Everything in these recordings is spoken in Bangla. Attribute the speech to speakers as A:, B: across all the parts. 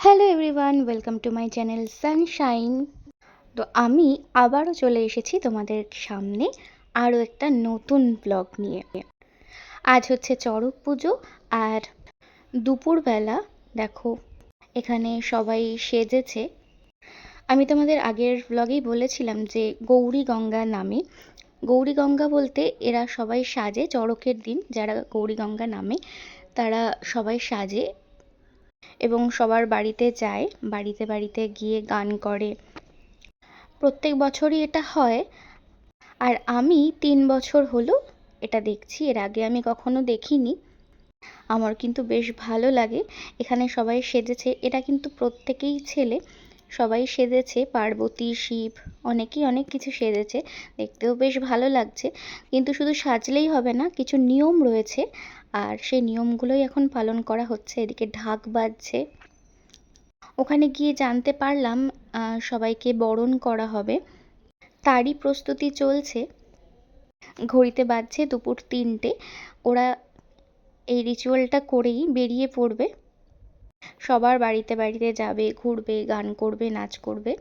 A: Hello everyone, welcome to my channel Sunshine. তো আমি আবারও চলে এসেছি তোমাদের সামনে আরও একটা নতুন ব্লগ নিয়ে। আজ হচ্ছে চড়ক পুজো, আর দুপুরবেলা দেখো এখানে সবাই সেজেছে। আমি তোমাদের আগের ব্লগেই বলেছিলাম যে গৌরী গঙ্গা নামে, গৌরী গঙ্গা বলতে এরা সবাই সাজে চড়কের দিন। যারা গৌরী গঙ্গা নামে তারা সবাই সাজে এবং সবার বাড়িতে যায়, বাড়িতে বাড়িতে গিয়ে গান করে। প্রত্যেক বছরই এটা হয়। আর আমি 3 বছর হলো এটা দেখছি, এর আগে আমি কখনো দেখিনি। আমার কিন্তু বেশ ভালো লাগে। এখানে সবাই সেজেছে, এটা কিন্তু প্রত্যেকেই ছেলে, সবাই সেজেছে, পার্বতী, শিব, অনেকেই অনেক কিছু সেজেছে, দেখতেও বেশ ভালো লাগছে। কিন্তু শুধু সাজলেই হবে না, কিছু নিয়ম রয়েছে, আর সেই নিয়মগুলোই এখন পালন করা হচ্ছে। এদিকে ঢাক বাজছে। ওখানে গিয়ে জানতে পারলাম সবাইকে বরণ করা হবে, তারই প্রস্তুতি চলছে। ঘড়িতে বাজছে দুপুর 3টে। ওরা এই রিচুয়ালটা করেই বেরিয়ে পড়বে, সবার বাড়িতে বাড়িতে যাবে, ঘুরবে, গান করবে, নাচ করবে,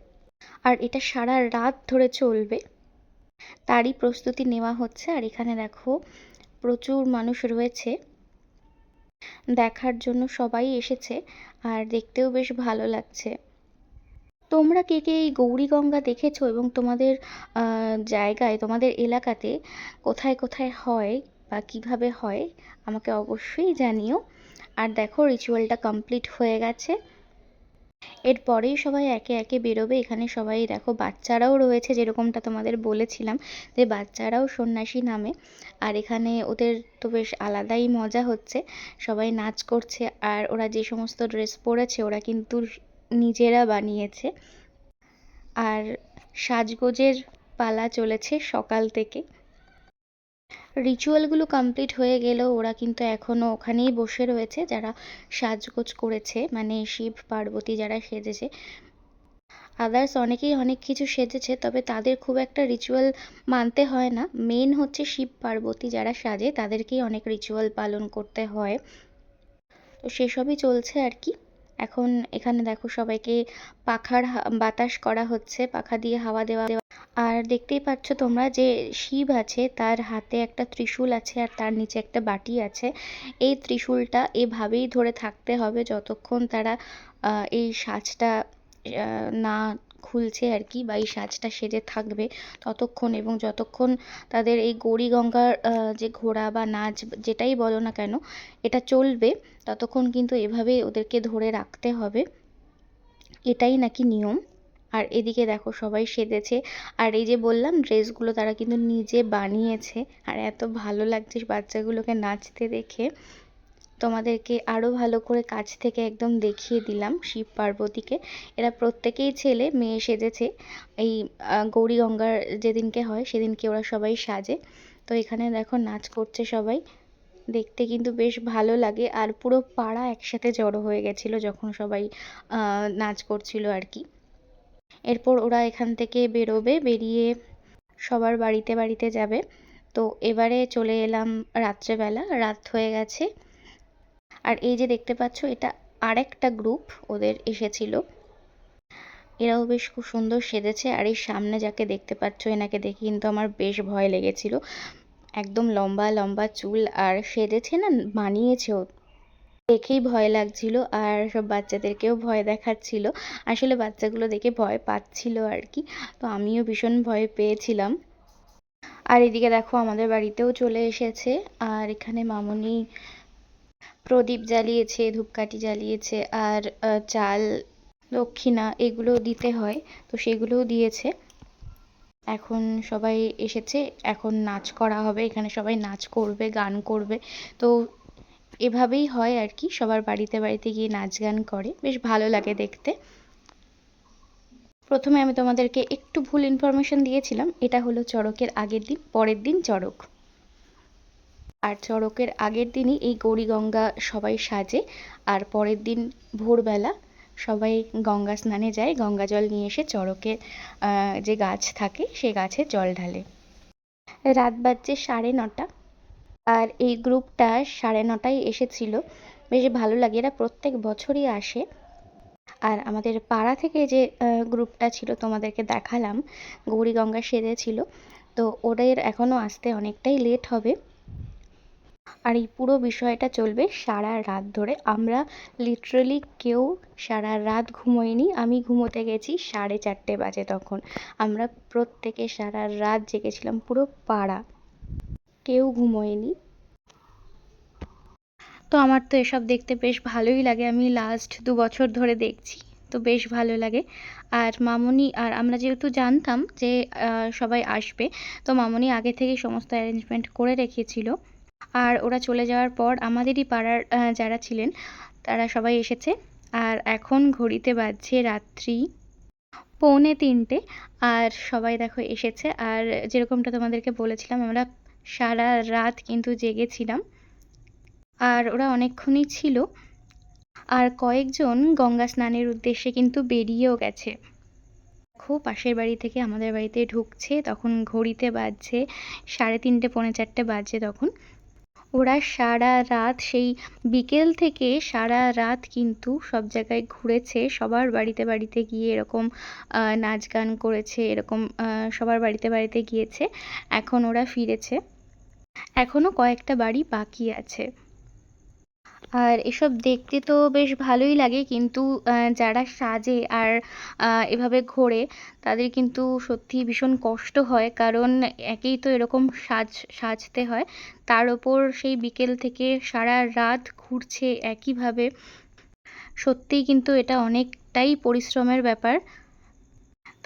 A: আর এটা সারা রাত ধরে চলবে, তারই প্রস্তুতি নেওয়া হচ্ছে। আর এখানে দেখো প্রচুর মানুষ রয়েছে, দেখার জন্য সবাই এসেছে, আর দেখতেও বেশ ভালো লাগছে। তোমরা কে কে এই গৌরীগঙ্গা দেখেছো এবং তোমাদের জায়গায়, তোমাদের এলাকাতে কোথায় কোথায় হয় বা কিভাবে হয় আমাকে অবশ্যই জানিও। আর দেখো রিচুয়ালটা কমপ্লিট হয়ে গেছে, এরপরেই সবাই একে একে বেরোবে। এখানে সবাই দেখো বাচ্চারাও রয়েছে, যেরকমটা তোমাদের বলেছিলাম যে বাচ্চারাও সন্ন্যাসী নামে। আর এখানে ওদের তো বেশ আলাদাই মজা হচ্ছে, সবাই নাচ করছে। আর ওরা যে সমস্ত ড্রেস পরেছে ওরা কিন্তু নিজেরা বানিয়েছে। আর সাজগোজের পালা চলেছে সকাল থেকে। রিচুয়ালগুলো কমপ্লিট হয়ে গেলেও ওরা কিন্তু এখনও ওখানেই বসে রয়েছে, যারা সাজগোজ করেছে, মানে শিব পার্বতী যারা সেজেছে। আদার্স অনেকেই অনেক কিছু সেজেছে, তবে তাদের খুব একটা রিচুয়াল মানতে হয় না। মেন হচ্ছে শিব পার্বতী যারা সাজে তাদেরকেই অনেক রিচুয়াল পালন করতে হয়। তো সেসবই চলছে আর কি। এখন এখানে দেখো সবাইকে পাখার বাতাস করা হচ্ছে, পাখা দিয়ে হাওয়া দেওয়া। আর দেখতেই পাচ্ছ তোমরা যে শিব আছে তার হাতে একটা ত্রিশূল আছে, আর তার নিচে একটা বাটি আছে। এই ত্রিশূলটা এভাবেই ধরে থাকতে হবে যতক্ষণ তারা এই সাজটা না খুলছে আর কি, বা এই সাজটা সেজে থাকবে ততক্ষণ, এবং যতক্ষণ তাদের এই গৌরীগঙ্গার যে ঘোড়া বা নাচ যেটাই বলো না কেন এটা চলবে, ততক্ষণ কিন্তু এভাবেই ওদেরকে ধরে রাখতে হবে, এটাই নাকি নিয়ম। আর এদিকে দেখো সবাই সেজেছে, আর এই যে বললাম ড্রেসগুলো তারা কিন্তু নিজে বানিয়েছে, আর এত ভালো লাগছে বাচ্চাগুলোকে নাচতে দেখে। তোমাদেরকে আরও ভালো করে কাছ থেকে একদম দেখিয়ে দিলাম শিব পার্বতীকে। এরা প্রত্যেকেই ছেলে, মেয়ে সেজেছে। এই গৌরীগঙ্গার যেদিনকে হয় সেদিনকে ওরা সবাই সাজে। তো এখানে দেখো নাচ করছে সবাই, দেখতে কিন্তু বেশ ভালো লাগে। আর পুরো পাড়া একসাথে জড়ো হয়ে গেছিলো যখন সবাই নাচ করছিল আর কি। এরপর ওরা এখান থেকে বেরোবে, বেরিয়ে সবার বাড়িতে বাড়িতে যাবে। তো এবারে চলে এলাম রাত্রেবেলা, রাত হয়ে গেছে। আর এই যে দেখতে পাচ্ছ এটা আরেকটা গ্রুপ ওদের এসেছিল, এরাও বেশ খুব সুন্দর সেজেছে। আর এই সামনে যাকে দেখতে পাচ্ছ এনাকে দেখে কিন্তু আমার বেশ ভয় লেগেছিল, একদম লম্বা লম্বা চুল, আর সেজেছে না বানিয়েছেও, দেখেই ভয় লাগছিল। আর সব বাচ্চাদেরকেও ভয় দেখাচ্ছিল, আসলে বাচ্চাগুলো দেখে ভয় পাচ্ছিল আর কি। তো আমিও ভীষণ ভয় পেয়েছিলাম। আর এদিকে দেখো আমাদের বাড়িতেও চলে এসেছে, আর এখানে মামুনি প্রদীপ জ্বালিয়েছে, ধূপকাঠি জ্বালিয়েছে, আর চাল, দক্ষিণা এগুলো দিতে হয়, তো সেগুলোও দিয়েছে। এখন সবাই এসেছে, এখন নাচ করা হবে, এখানে সবাই নাচ করবে, গান করবে। তো এভাবেই হয় আর কি, সবার বাড়িতে বাড়িতে গিয়ে নাচ গান করে, বেশ ভালো লাগে দেখতে। প্রথমে আমি তোমাদেরকে একটু ভুল ইনফরমেশন দিয়েছিলাম, এটা হলো চড়কের আগের দিন, পরের দিন চড়ক। আর চড়কের আগের দিনই এই গৌরীগঙ্গা সবাই সাজে, আর পরের দিন ভোরবেলা সবাই গঙ্গা স্নানে যায়, গঙ্গা জল নিয়ে এসে চড়কের যে গাছ থাকে সে গাছে জল ঢালে। রাত বাজছে 9:30, আর এই গ্রুপটা 9:30টায় এসেছিল। বেশ ভালো লাগে, এরা প্রত্যেক বছরই আসে। আর আমাদের পাড়া থেকে যে গ্রুপটা ছিল তোমাদেরকে দেখালাম, গৌরীগঙ্গা সেজেছিল, তো ওদের এখনও আসতে অনেকটাই লেট হবে। আর এই পুরো বিষয়টা চলবে সারা রাত ধরে। আমরা লিটারালি কেউ সারা রাত ঘুমোইনি। আমি ঘুমোতে গেছি 4:30 বাজে তখন। আমরা প্রত্যেকে সারা রাত জেগেছিলাম, পুরো পাড়া, কেউ ঘুমোয়নি। তো আমার তো এসব দেখতে বেশ ভালোই লাগে, আমি লাস্ট 2 বছর ধরে দেখছি, তো বেশ ভালো লাগে। আর মামনি আর আমরা যেহেতু জানতাম যে সবাই আসবে, তো মামনি আগে থেকেই সমস্ত অ্যারেঞ্জমেন্ট করে রেখেছিল। আর ওরা চলে যাওয়ার পর আমাদেরই পাড়ার যারা ছিলেন তারা সবাই এসেছে। আর এখন ঘড়িতে বাজছে রাত্রি 2:45, আর সবাই দেখো এসেছে। আর যেরকমটা তোমাদেরকে বলেছিলাম, আমরা সারা রাত কিন্তু জেগেছিলাম, আর ওরা অনেকক্ষণই ছিল। আর কয়েকজন গঙ্গা স্নানের উদ্দেশ্যে কিন্তু বেরিয়েও গেছে। দেখো পাশের বাড়ি থেকে আমাদের বাড়িতে ঢুকছে, তখন ঘড়িতে বাজছে 3:30 4:45 বাজে তখন। ওরা সারা রাত, সেই বিকেল থেকে সারা রাত কিন্তু সব জায়গায় ঘুরেছে, সবার বাড়িতে বাড়িতে গিয়ে এরকম নাচ গান করেছে, এরকম সবার বাড়িতে বাড়িতে গিয়েছে। এখন ওরা ফিরেছে, এখনও কয়েকটা বাড়ি বাকি আছে। আর এসব দেখতে তো বেশ ভালোই লাগে, কিন্তু যারা সাজে আর এভাবে ঘোরে তাদের কিন্তু সত্যিই ভীষণ কষ্ট হয়, কারণ একেই তো এরকম সাজতে হয়, তার ওপর সেই বিকেল থেকে সারা রাত ঘুরছে একইভাবে। সত্যিই কিন্তু এটা অনেকটাই পরিশ্রমের ব্যাপার।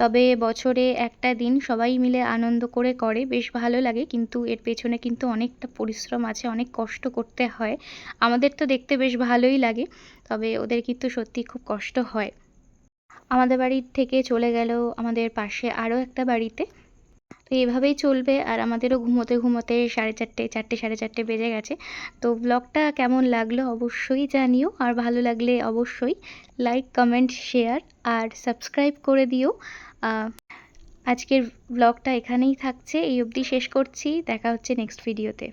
A: তবে বছরে একটা দিন সবাই মিলে আনন্দ করে করে বেশ ভালো লাগে, কিন্তু এর পেছনে কিন্তু অনেকটা পরিশ্রম আছে, অনেক কষ্ট করতে হয়। আমাদের তো দেখতে বেশ ভালোই লাগে, তবে ওদের কিন্তু সত্যি খুব কষ্ট হয়। আমাদের বাড়ির থেকে চলে গেল আমাদের পাশে আরও একটা বাড়িতে। তো এভাবেই চলবে, আর আমাদেরও ঘুমোতে ঘুমোতে 4:30 4:30 বেজে গেছে। তো ব্লগটা কেমন লাগলো অবশ্যই জানিও, আর ভালো লাগলে অবশ্যই লাইক কমেন্ট শেয়ার আর সাবস্ক্রাইব করে দিও। আজকের ব্লগটা এখানেই থাকছে, এই অবধি শেষ করছি। দেখা হচ্ছে নেক্সট ভিডিওতে।